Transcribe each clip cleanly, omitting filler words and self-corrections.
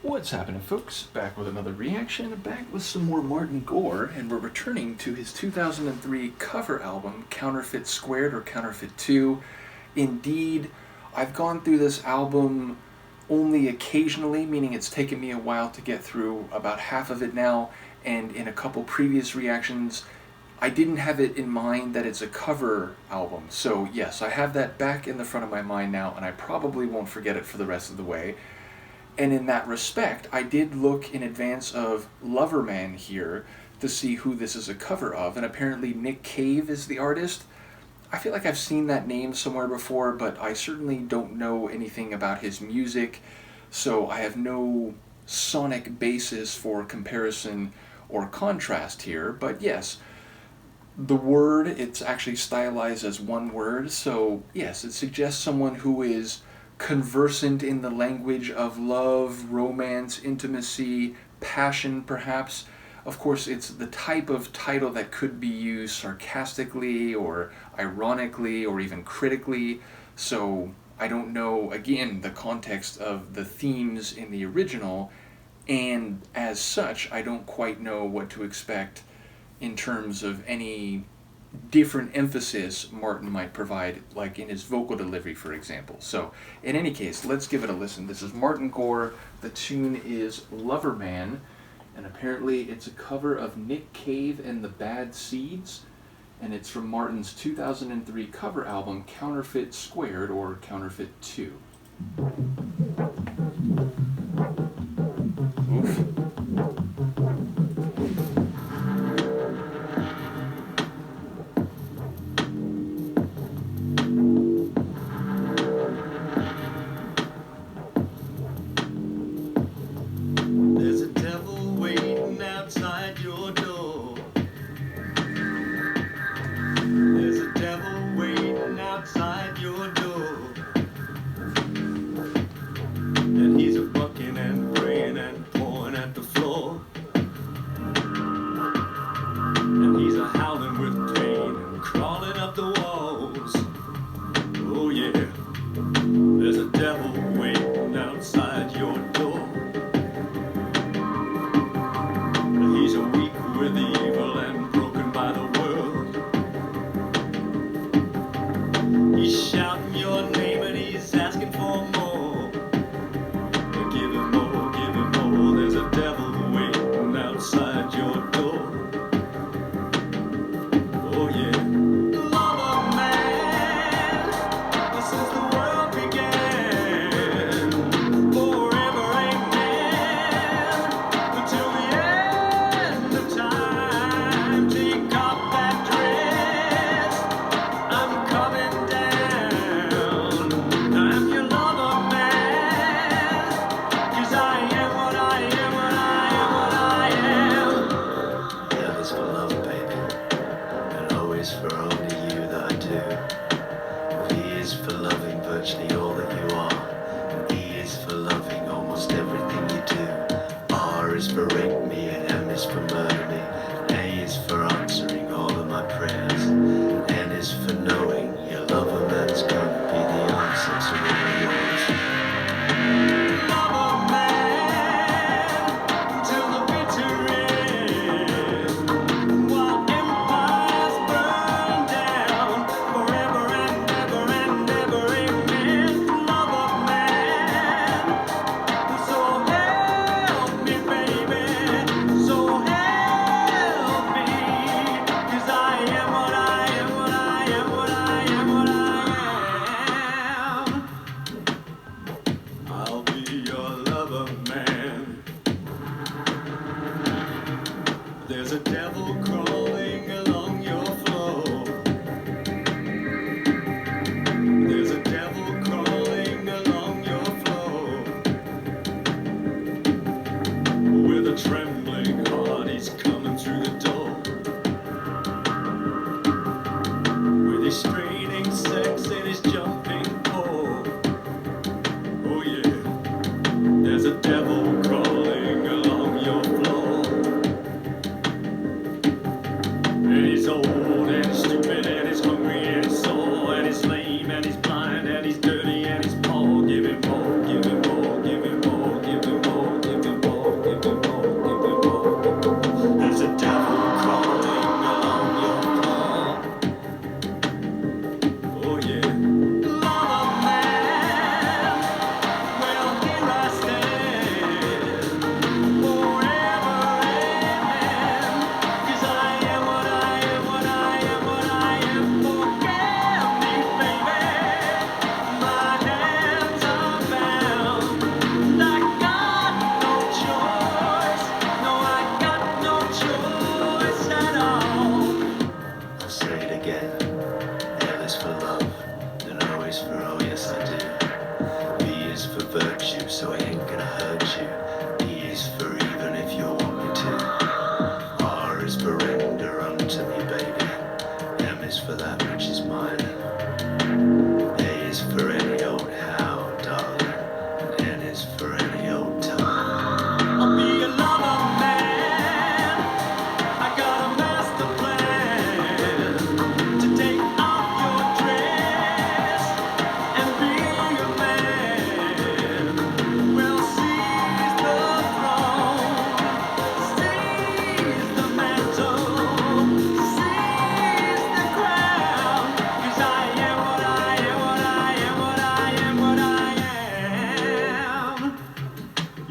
What's happening, folks? Back with another reaction, back with some more Martin Gore, and we're returning to his 2003 cover album, Counterfeit Squared or Counterfeit 2. Indeed, I've gone through this album only occasionally, meaning it's taken me a while to get through about half of it now, and in a couple previous reactions, I didn't have it in mind that it's a cover album. So yes, I have that back in the front of my mind now, and I probably won't forget it for the rest of the way. And in that respect, I did look in advance of Loverman here to see who this is a cover of, and apparently Nick Cave is the artist. I feel like I've seen that name somewhere before, but I certainly don't know anything about his music, so I have no sonic basis for comparison or contrast here. But yes, the word, it's actually stylized as one word, so yes, it suggests someone who is conversant in the language of love, romance, intimacy, passion, perhaps. Of course, it's the type of title that could be used sarcastically or ironically or even critically, so I don't know, again, the context of the themes in the original, and as such, I don't quite know what to expect in terms of any different emphasis Martin might provide, like in his vocal delivery, for example. So, in any case, let's give it a listen. This is Martin Gore. The tune is Loverman, and apparently it's a cover of Nick Cave and the Bad Seeds, and it's from Martin's 2003 cover album, Counterfeit Squared, or Counterfeit 2. Oof. Outside your door, there's a devil waiting outside your door.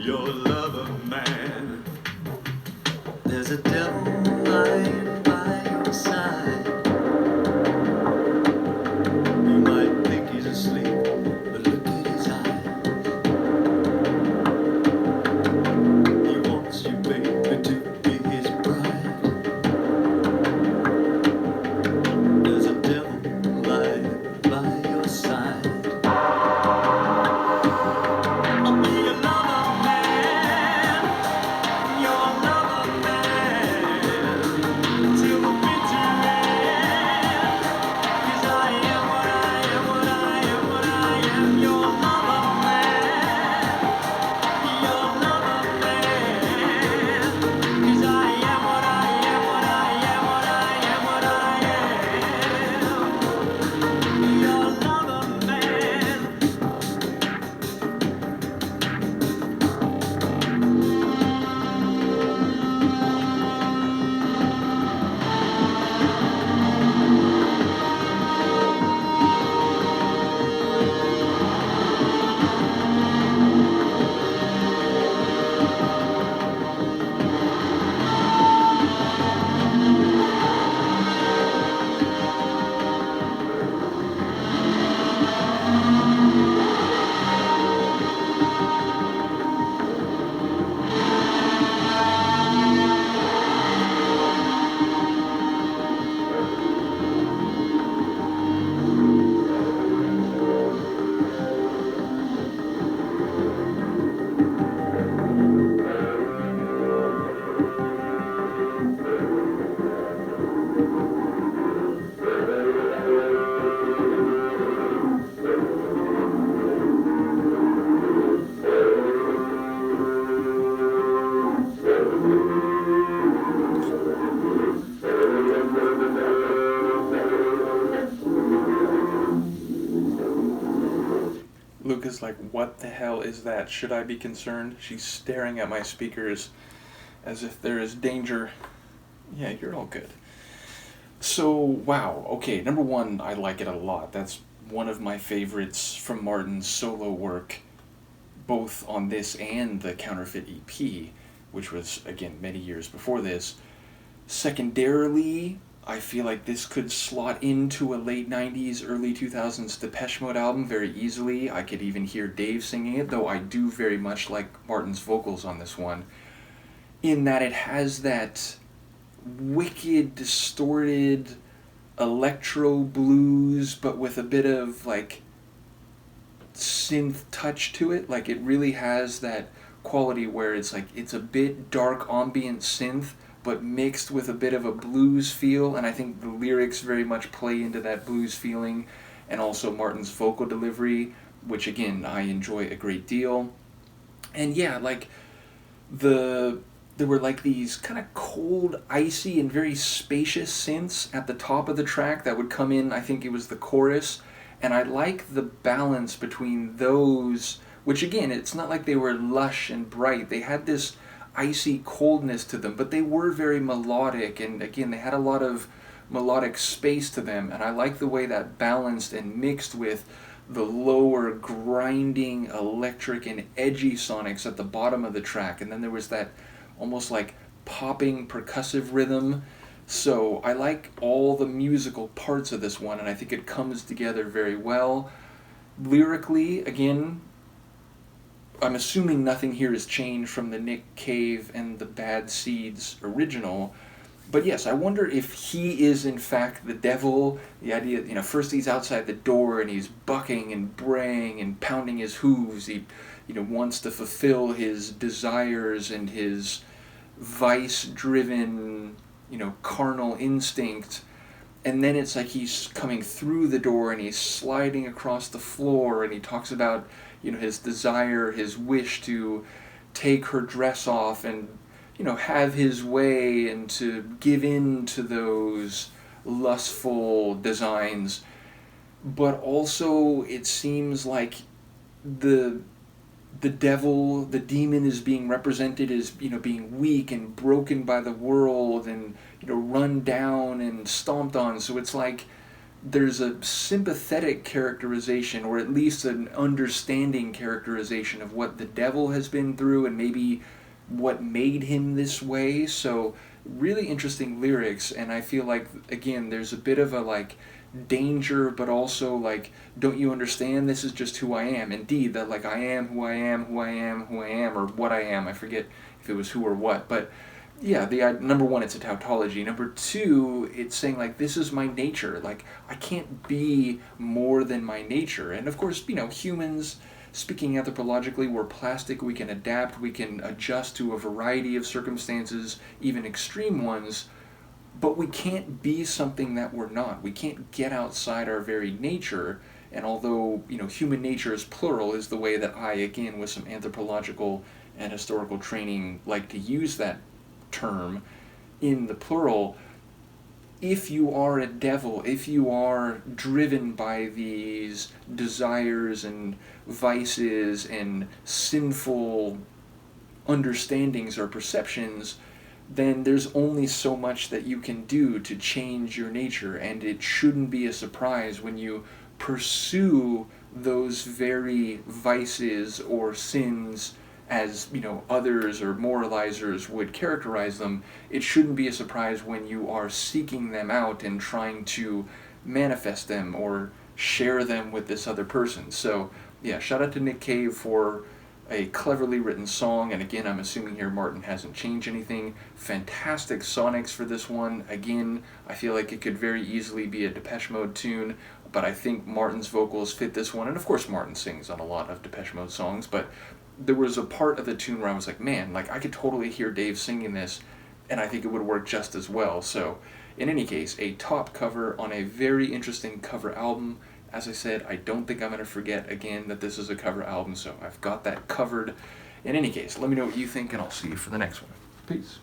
your lover man. There's a devil lying by your side. You might think he's asleep, but look at his eyes. He wants you, baby, to be his bride. There's a devil lying by your side. I'll be your lover man, your lover man, till the bitter end. 'Cause I am what I am, what I am, what I am, your lover man, your lover man. 'Cause I am what I am, what I am, what I am, what I am, your lover man. Luke is like, what the hell is that? Should I be concerned? She's staring at my speakers as if there is danger. Yeah, you're all good. So, wow. Okay, number one, I like it a lot. That's one of my favorites from Martin's solo work, both on this and the Counterfeit EP, which was, again, many years before this. Secondarily, I feel like this could slot into a late 90s, early 2000s Depeche Mode album very easily. I could even hear Dave singing it, though I do very much like Martin's vocals on this one, in that it has that wicked, distorted electro blues, but with a bit of, like, synth touch to it. Like, it really has that quality where it's like, it's a bit dark ambient synth, but mixed with a bit of a blues feel, and I think the lyrics very much play into that blues feeling, and also Martin's vocal delivery, which again, I enjoy a great deal. And yeah, like, there were like these kind of cold, icy, and very spacious synths at the top of the track that would come in, I think it was the chorus, and I like the balance between those, which again, it's not like they were lush and bright, they had this icy coldness to them, but they were very melodic, and again, they had a lot of melodic space to them, and I like the way that balanced and mixed with the lower grinding electric and edgy sonics at the bottom of the track, and then there was that almost like popping percussive rhythm. So I like all the musical parts of this one, and I think it comes together very well. Lyrically, again, I'm assuming nothing here has changed from the Nick Cave and the Bad Seeds original, but yes, I wonder if he is in fact the devil. The idea, first he's outside the door and he's bucking and braying and pounding his hooves. He, wants to fulfill his desires and his vice-driven, carnal instinct. And then it's like he's coming through the door and he's sliding across the floor, and he talks about, his desire, his wish to take her dress off and, have his way and to give in to those lustful designs. But also it seems like the devil, the demon, is being represented as, being weak and broken by the world and, run down and stomped on. So it's like there's a sympathetic characterization, or at least an understanding characterization of what the devil has been through and maybe what made him this way. So really interesting lyrics, and I feel like, again, there's a bit of a like danger, but also like, don't you understand, this is just who I am. Indeed, that like, I am who I am, who I am, who I am, or what I am. I forget if it was who or what, but yeah, the number one, it's a tautology. Number two, it's saying like, this is my nature. Like, I can't be more than my nature. And of course, humans, speaking anthropologically, we're plastic. We can adapt. We can adjust to a variety of circumstances, even extreme ones. But we can't be something that we're not. We can't get outside our very nature. And although, human nature is plural, is the way that I, again, with some anthropological and historical training, like to use that term in the plural. If you are a devil, if you are driven by these desires and vices and sinful understandings or perceptions, then there's only so much that you can do to change your nature, and it shouldn't be a surprise when you pursue those very vices or sins as others or moralizers would characterize them. It shouldn't be a surprise when you are seeking them out and trying to manifest them or share them with this other person. So yeah, shout out to Nick Cave for a cleverly written song, and again, I'm assuming here Martin hasn't changed anything. Fantastic sonics for this one. Again, I feel like it could very easily be a Depeche Mode tune, but I think Martin's vocals fit this one, and of course Martin sings on a lot of Depeche Mode songs, but there was a part of the tune where I was like, man, like I could totally hear Dave singing this, and I think it would work just as well. So, in any case, a top cover on a very interesting cover album. As I said, I don't think I'm going to forget again that this is a cover album, so I've got that covered. In any case, let me know what you think, and I'll see you for the next one. Peace.